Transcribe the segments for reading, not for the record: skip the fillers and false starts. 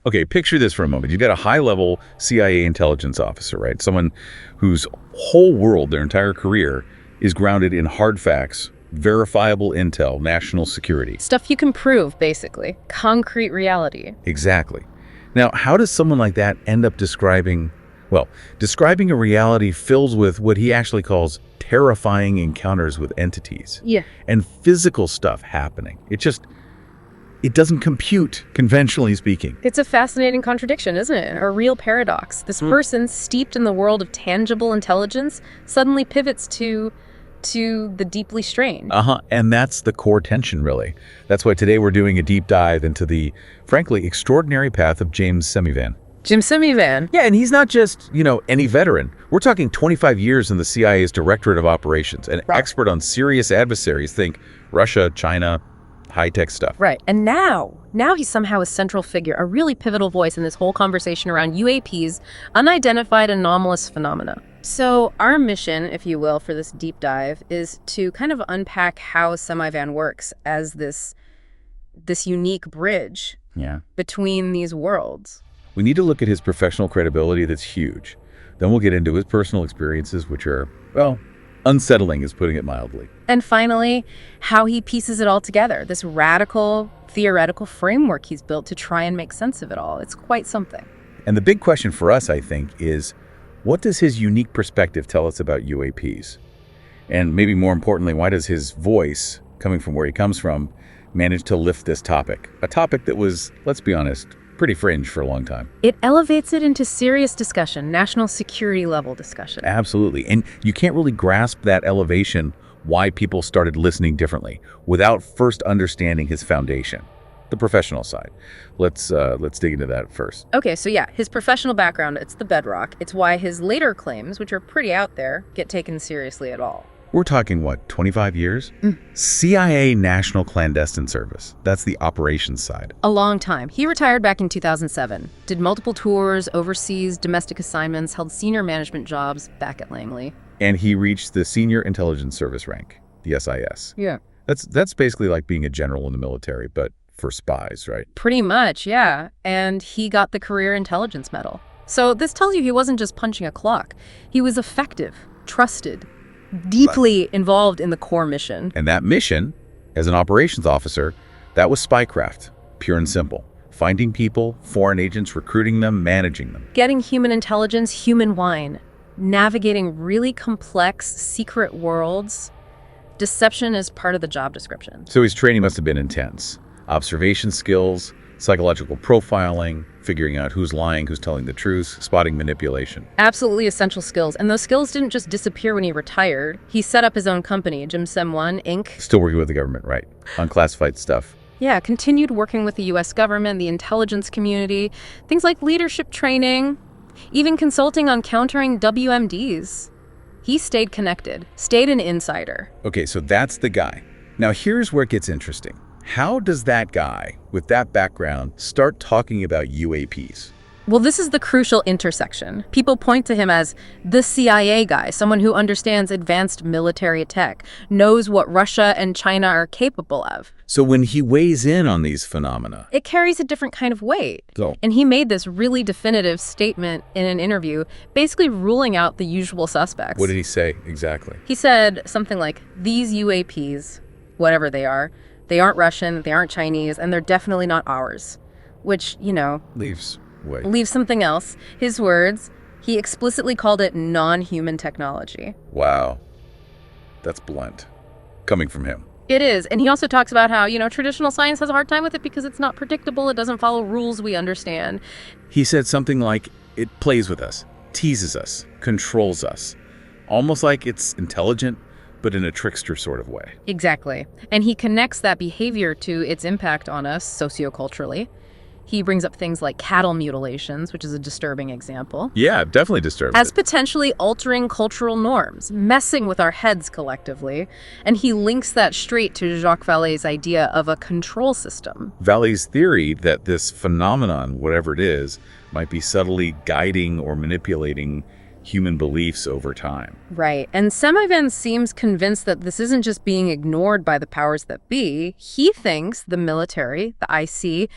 Okay, picture this for a moment. You've got a high-level CIA intelligence officer, right? Someone whose whole world, their entire career, is grounded in hard facts, verifiable intel, national security. Stuff you can prove, basically. Concrete reality. Exactly. Now, how does someone like that end up describing a reality filled with what he actually calls terrifying encounters with entities? Yeah. And physical stuff happening. It doesn't compute, conventionally speaking. It's a fascinating contradiction, isn't it? A real paradox. This person, steeped in the world of tangible intelligence, suddenly pivots to the deeply strange. And that's the core tension, really. That's why today we're doing a deep dive into the, frankly, extraordinary path of James Semivan. Jim Semivan. Yeah, and he's not just, any veteran. We're talking 25 years in the CIA's Directorate of Operations, an expert on serious adversaries. Think Russia, China, high-tech stuff. Right. And now he's somehow a central figure, a really pivotal voice in this whole conversation around UAPs, unidentified anomalous phenomena. So our mission, if you will, for this deep dive is to kind of unpack how Semivan works as this unique bridge between these worlds. We need to look at his professional credibility. That's huge. Then we'll get into his personal experiences, which are, unsettling is putting it mildly. And finally, how he pieces it all together, this radical theoretical framework he's built to try and make sense of it all. It's quite something. And the big question for us, I think, is what does his unique perspective tell us about UAPs? And maybe more importantly, why does his voice, coming from where he comes from, manage to lift this topic? A topic that was, let's be honest, pretty fringe for a long time. It elevates it into serious discussion, national security level discussion. Absolutely. And you can't really grasp that elevation, why people started listening differently, without first understanding his foundation, the professional side. Let's dig into that first. Okay, so his professional background, it's the bedrock. It's why his later claims, which are pretty out there, get taken seriously at all. We're talking, 25 years? CIA National Clandestine Service. That's the operations side. A long time. He retired back in 2007, did multiple tours, overseas domestic assignments, held senior management jobs back at Langley. And he reached the Senior Intelligence Service rank, the SIS. Yeah. That's basically like being a general in the military, but for spies, right? Pretty much, yeah. And he got the Career Intelligence Medal. So this tells you he wasn't just punching a clock. He was effective, trusted, deeply involved in the core mission. And that mission, as an operations officer, that was spycraft, pure and simple. Finding people, foreign agents, recruiting them, managing them. Getting human intelligence, human wine. Navigating really complex, secret worlds. Deception is part of the job description. So his training must have been intense. Observation skills, psychological profiling, figuring out who's lying, who's telling the truth, spotting manipulation. Absolutely essential skills. And those skills didn't just disappear when he retired. He set up his own company, Jim Sem1, Inc. Still working with the government, right? Unclassified stuff. Yeah, continued working with the U.S. government, the intelligence community, things like leadership training, even consulting on countering WMDs. He stayed connected, stayed an insider. Okay, so that's the guy. Now here's where it gets interesting. How does that guy with that background start talking about UAPs? Well, this is the crucial intersection. People point to him as the CIA guy, someone who understands advanced military tech, knows what Russia and China are capable of. So when he weighs in on these phenomena, it carries a different kind of weight. And he made this really definitive statement in an interview, basically ruling out the usual suspects. What did he say exactly? He said something like, these UAPs, whatever they aren't Russian, they aren't Chinese, and they're definitely not ours. Which, leaves something else. His words, he explicitly called it non-human technology. Wow. That's blunt. Coming from him. It is. And he also talks about how, traditional science has a hard time with it because it's not predictable. It doesn't follow rules we understand. He said something like, it plays with us, teases us, controls us. Almost like it's intelligent, but in a trickster sort of way. Exactly. And he connects that behavior to its impact on us socioculturally. He brings up things like cattle mutilations, which is a disturbing example. Yeah, definitely disturbing. As potentially altering cultural norms, messing with our heads collectively. And he links that straight to Jacques Vallée's idea of a control system. Vallée's theory that this phenomenon, whatever it is, might be subtly guiding or manipulating human beliefs over time. Right. And Semivan seems convinced that this isn't just being ignored by the powers that be. He thinks the military, the IC,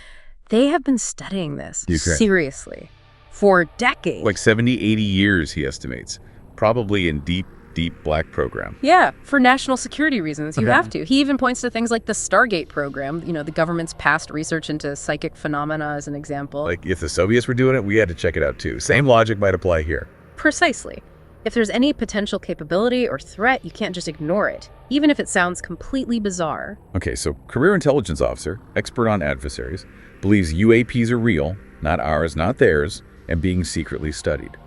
They have been studying this Ukraine. seriously for decades. Like 70, 80 years, he estimates. Probably in deep black program. Yeah, for national security reasons, you Okay. have to. He even points to things like the Stargate program, the government's past research into psychic phenomena as an example. Like, if the Soviets were doing it, we had to check it out too. Same logic might apply here. Precisely. If there's any potential capability or threat, you can't just ignore it, even if it sounds completely bizarre. Okay, so career intelligence officer, expert on adversaries, believes UAPs are real, not ours, not theirs, and being secretly studied.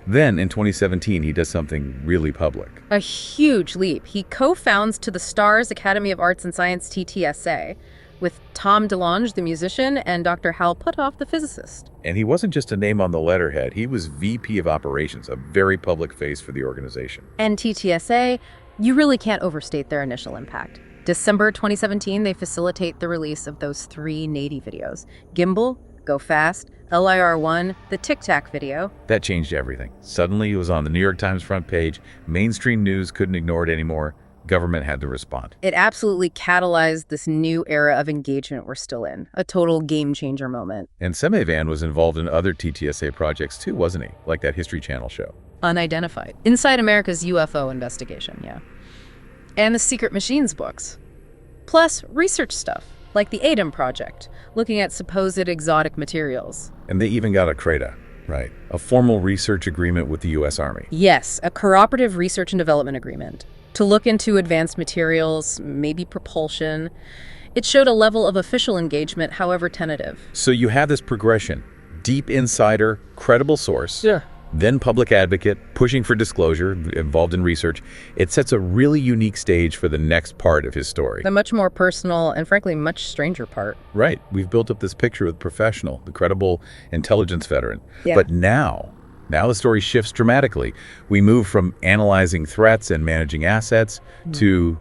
Then, in 2017, he does something really public. A huge leap. He co-founds To the Stars Academy of Arts and Science, TTSA, with Tom DeLonge, the musician, and Dr. Hal Puthoff, the physicist. And he wasn't just a name on the letterhead. He was VP of Operations, a very public face for the organization. And TTSA, you really can't overstate their initial impact. December 2017, they facilitate the release of those 3 Navy videos: Gimbal, Go Fast, LIR-1, the Tic Tac video. That changed everything. Suddenly, it was on the New York Times front page. Mainstream news couldn't ignore it anymore. Government had to respond. It absolutely catalyzed this new era of engagement we're still in, a total game-changer moment. And Semivan was involved in other TTSA projects too, wasn't he? Like that History Channel show. Unidentified. Inside America's UFO investigation, yeah. And the Secret Machines books. Plus research stuff, like the ADAM project, looking at supposed exotic materials. And they even got a CRADA, right? A formal research agreement with the U.S. Army. Yes, a cooperative research and development agreement to look into advanced materials, maybe propulsion. It showed a level of official engagement, however tentative. So you have this progression. Deep insider, credible source, then public advocate, pushing for disclosure, involved in research. It sets a really unique stage for the next part of his story. The much more personal and frankly much stranger part. Right. We've built up this picture of the professional, the credible intelligence veteran. Yeah. But now the story shifts dramatically. We move from analyzing threats and managing assets to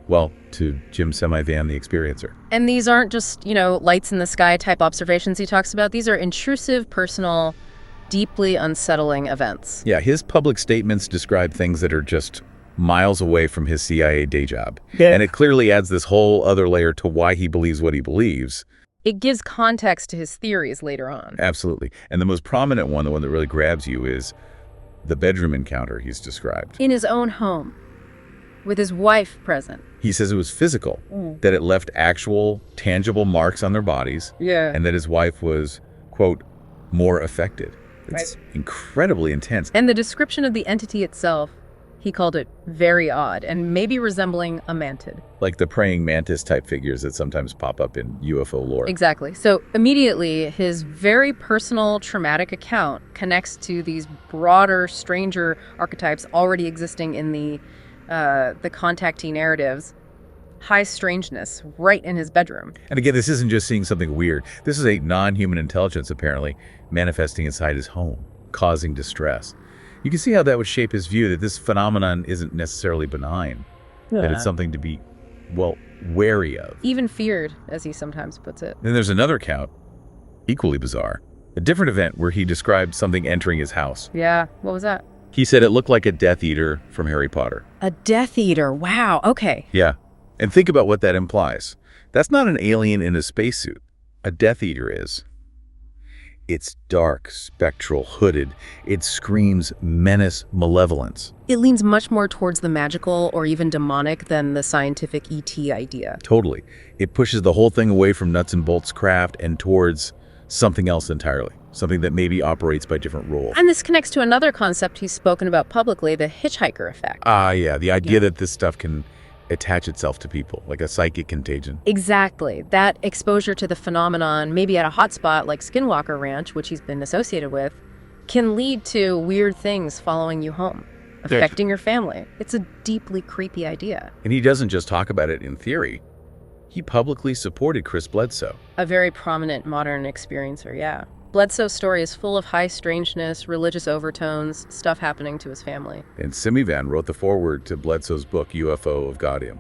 Jim Semivan, the experiencer. And these aren't just, lights in the sky type observations he talks about. These are intrusive, personal, deeply unsettling events. Yeah, his public statements describe things that are just miles away from his CIA day job. Yeah. And it clearly adds this whole other layer to why he believes what he believes. It gives context to his theories later on. Absolutely. And the most prominent one, the one that really grabs you, is the bedroom encounter he's described. In his own home, with his wife present. He says it was physical, that it left actual, tangible marks on their bodies, and that his wife was, quote, more affected. It's incredibly intense. And the description of the entity itself, he called it very odd and maybe resembling a mantid. Like the praying mantis type figures that sometimes pop up in UFO lore. Exactly. So immediately, his very personal traumatic account connects to these broader, stranger archetypes already existing in the contactee narratives. High strangeness right in his bedroom. And again, this isn't just seeing something weird. This is a non-human intelligence, apparently, manifesting inside his home, causing distress. You can see how that would shape his view that this phenomenon isn't necessarily benign, that it's something to be, wary of. Even feared, as he sometimes puts it. Then there's another account, equally bizarre, a different event where he described something entering his house. Yeah, what was that? He said it looked like a Death Eater from Harry Potter. A Death Eater, wow, okay. Yeah, and think about what that implies. That's not an alien in a spacesuit. A Death Eater is. It's dark, spectral, hooded. It screams menace, malevolence. It leans much more towards the magical or even demonic than the scientific ET idea. Totally. It pushes the whole thing away from nuts and bolts craft and towards something else entirely. Something that maybe operates by different rules. And this connects to another concept he's spoken about publicly, the hitchhiker effect. Yeah, the idea that this stuff can attach itself to people, like a psychic contagion. Exactly. That exposure to the phenomenon, maybe at a hotspot like Skinwalker Ranch, which he's been associated with, can lead to weird things following you home, affecting your family. It's a deeply creepy idea. And he doesn't just talk about it in theory. He publicly supported Chris Bledsoe. A very prominent modern experiencer, yeah. Bledsoe's story is full of high strangeness, religious overtones, stuff happening to his family. And Semivan wrote the foreword to Bledsoe's book, UFO of Gaudium.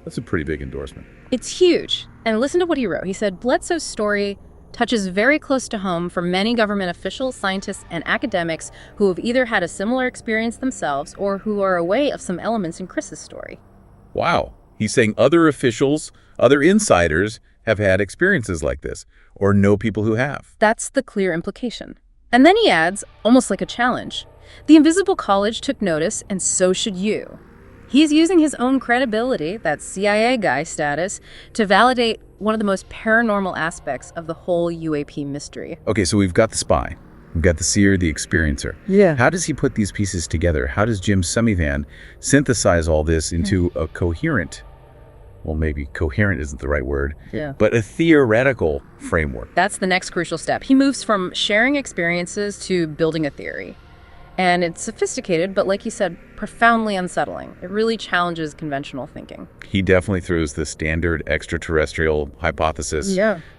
That's a pretty big endorsement. It's huge. And listen to what he wrote. He said, Bledsoe's story touches very close to home for many government officials, scientists, and academics who have either had a similar experience themselves or who are aware of some elements in Chris's story. Wow. He's saying other officials, other insiders have had experiences like this, or know people who have. That's the clear implication. And then he adds, almost like a challenge, the Invisible College took notice, and so should you. He's using his own credibility, that CIA guy status, to validate one of the most paranormal aspects of the whole UAP mystery. Okay, so we've got the spy. We've got the seer, the experiencer. Yeah. How does he put these pieces together? How does Jim Semivan synthesize all this into a coherent, well, maybe coherent isn't the right word, but a theoretical framework? That's the next crucial step. He moves from sharing experiences to building a theory. And it's sophisticated, but like you said, profoundly unsettling. It really challenges conventional thinking. He definitely throws the standard extraterrestrial hypothesis,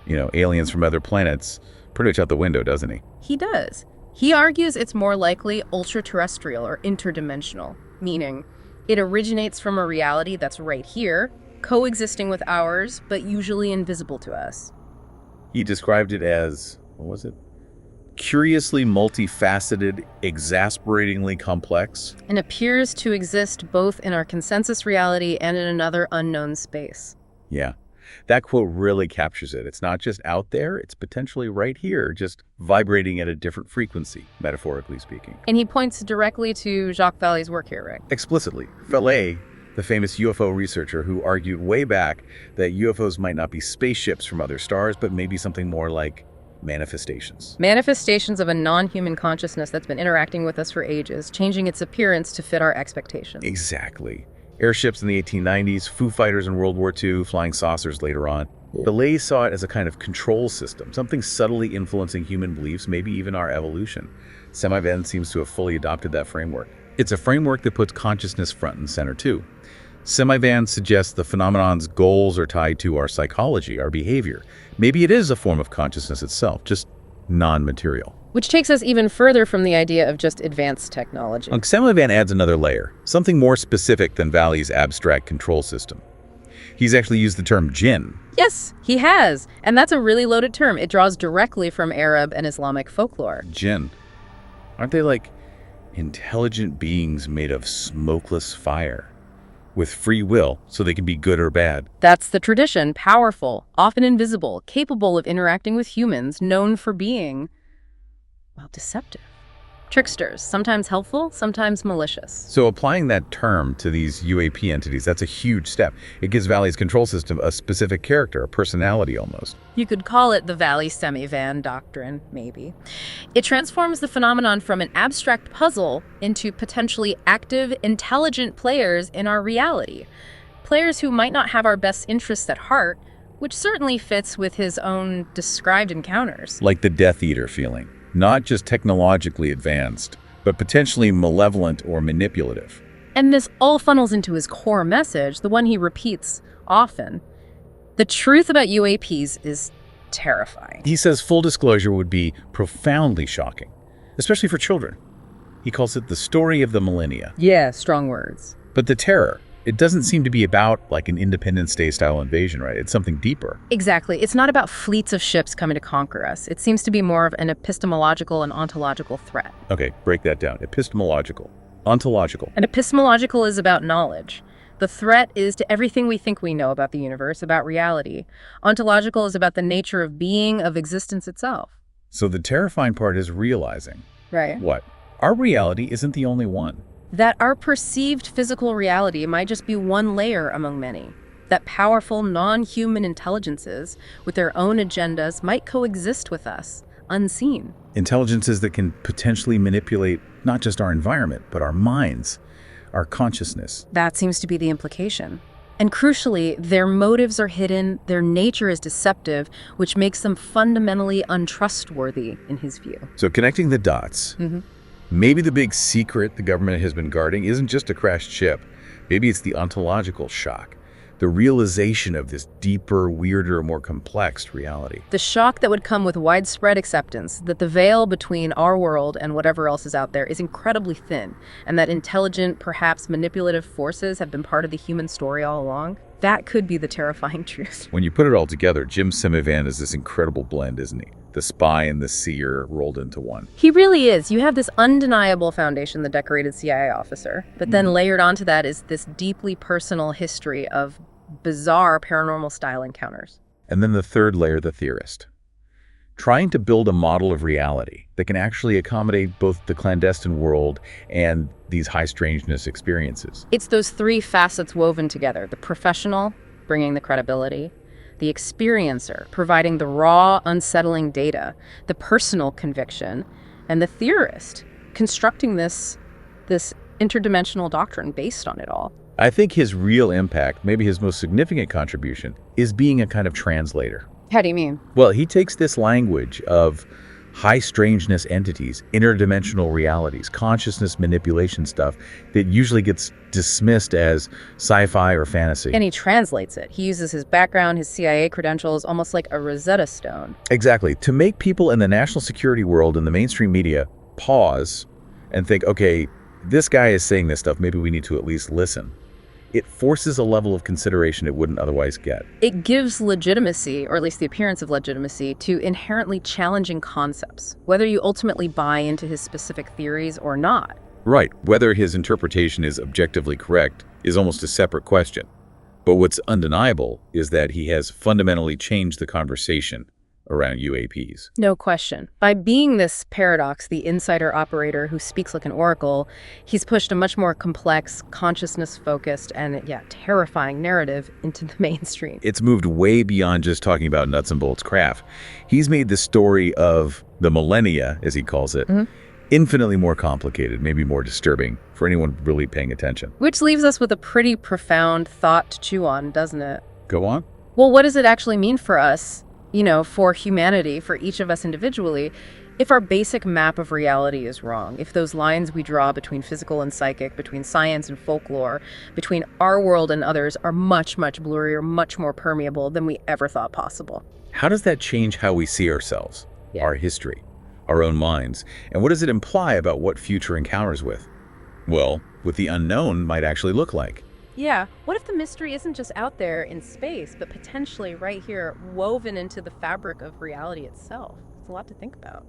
aliens from other planets, pretty much out the window, doesn't he? He does. He argues it's more likely ultra-terrestrial or interdimensional, meaning it originates from a reality that's right here, coexisting with ours, but usually invisible to us. He described it as, what was it? Curiously multifaceted, exasperatingly complex. And appears to exist both in our consensus reality and in another unknown space. Yeah, that quote really captures it. It's not just out there, it's potentially right here, just vibrating at a different frequency, metaphorically speaking. And he points directly to Jacques Vallée's work here, right? Explicitly. Vallée, the famous UFO researcher who argued way back that UFOs might not be spaceships from other stars, but maybe something more like manifestations. Manifestations of a non-human consciousness that's been interacting with us for ages, changing its appearance to fit our expectations. Exactly. Airships in the 1890s, Foo Fighters in World War II, flying saucers later on. Vallée saw it as a kind of control system, something subtly influencing human beliefs, maybe even our evolution. Semivan seems to have fully adopted that framework. It's a framework that puts consciousness front and center too. Semivan suggests the phenomenon's goals are tied to our psychology, our behavior. Maybe it is a form of consciousness itself, just non-material. Which takes us even further from the idea of just advanced technology. Semivan adds another layer, something more specific than Vallée's abstract control system. He's actually used the term jinn. Yes, he has. And that's a really loaded term. It draws directly from Arab and Islamic folklore. Jinn. Aren't they like intelligent beings made of smokeless fire? With free will, so they can be good or bad. That's the tradition, powerful, often invisible, capable of interacting with humans, known for being, well, deceptive. Tricksters, sometimes helpful, sometimes malicious. So applying that term to these UAP entities, that's a huge step. It gives Vallée's control system a specific character, a personality almost. You could call it the Vallée-Semivan doctrine, maybe. It transforms the phenomenon from an abstract puzzle into potentially active, intelligent players in our reality. Players who might not have our best interests at heart, which certainly fits with his own described encounters. Like the Death Eater feeling. Not just technologically advanced, but potentially malevolent or manipulative. And this all funnels into his core message, the one he repeats often. The truth about UAPs is terrifying. He says full disclosure would be profoundly shocking, especially for children. He calls it the story of the millennia. Yeah, strong words. But the terror, it doesn't seem to be about like an Independence Day style invasion, right? It's something deeper. Exactly. It's not about fleets of ships coming to conquer us. It seems to be more of an epistemological and ontological threat. Okay, break that down. Epistemological, ontological. And epistemological is about knowledge. The threat is to everything we think we know about the universe, about reality. Ontological is about the nature of being, of existence itself. So the terrifying part is realizing. Right. What? Our reality isn't the only one. That our perceived physical reality might just be one layer among many. That powerful, non-human intelligences with their own agendas might coexist with us, unseen. Intelligences that can potentially manipulate not just our environment, but our minds, our consciousness. That seems to be the implication. And crucially, their motives are hidden, their nature is deceptive, which makes them fundamentally untrustworthy in his view. So connecting the dots, maybe the big secret the government has been guarding isn't just a crashed ship. Maybe it's the ontological shock, the realization of this deeper, weirder, more complex reality. The shock that would come with widespread acceptance that the veil between our world and whatever else is out there is incredibly thin, and that intelligent, perhaps manipulative forces have been part of the human story all along. That could be the terrifying truth. When you put it all together, Jim Semivan is this incredible blend, isn't he? The spy and the seer rolled into one. He really is. You have this undeniable foundation, the decorated CIA officer, but then layered onto that is this deeply personal history of bizarre paranormal style encounters. And then the third layer, the theorist. Trying to build a model of reality that can actually accommodate both the clandestine world and these high strangeness experiences. It's those three facets woven together: the professional, bringing the credibility; the experiencer, providing the raw, unsettling data; the personal conviction; and the theorist, constructing this interdimensional doctrine based on it all. I think his real impact, maybe his most significant contribution, is being a kind of translator. How do you mean? Well, he takes this language of high strangeness entities, interdimensional realities, consciousness manipulation stuff that usually gets dismissed as sci-fi or fantasy. And he translates it. He uses his background, his CIA credentials, almost like a Rosetta Stone. Exactly. To make people in the national security world and the mainstream media pause and think, okay, this guy is saying this stuff, maybe we need to at least listen. It forces a level of consideration it wouldn't otherwise get. It gives legitimacy, or at least the appearance of legitimacy, to inherently challenging concepts, whether you ultimately buy into his specific theories or not. Right. Whether his interpretation is objectively correct is almost a separate question. But what's undeniable is that he has fundamentally changed the conversation around UAPs. No question. By being this paradox, the insider operator who speaks like an oracle, he's pushed a much more complex, consciousness-focused, and terrifying narrative into the mainstream. It's moved way beyond just talking about nuts and bolts craft. He's made the story of the millennia, as he calls it, infinitely more complicated, maybe more disturbing for anyone really paying attention. Which leaves us with a pretty profound thought to chew on, doesn't it? Go on. Well, what does it actually mean for us? For humanity, for each of us individually, if our basic map of reality is wrong, if those lines we draw between physical and psychic, between science and folklore, between our world and others are much, much blurrier, much more permeable than we ever thought possible. How does that change how we see ourselves, our history, our own minds, and what does it imply about what future encounters with? Well, what the unknown might actually look like. Yeah, what if the mystery isn't just out there in space, but potentially right here, woven into the fabric of reality itself? It's a lot to think about.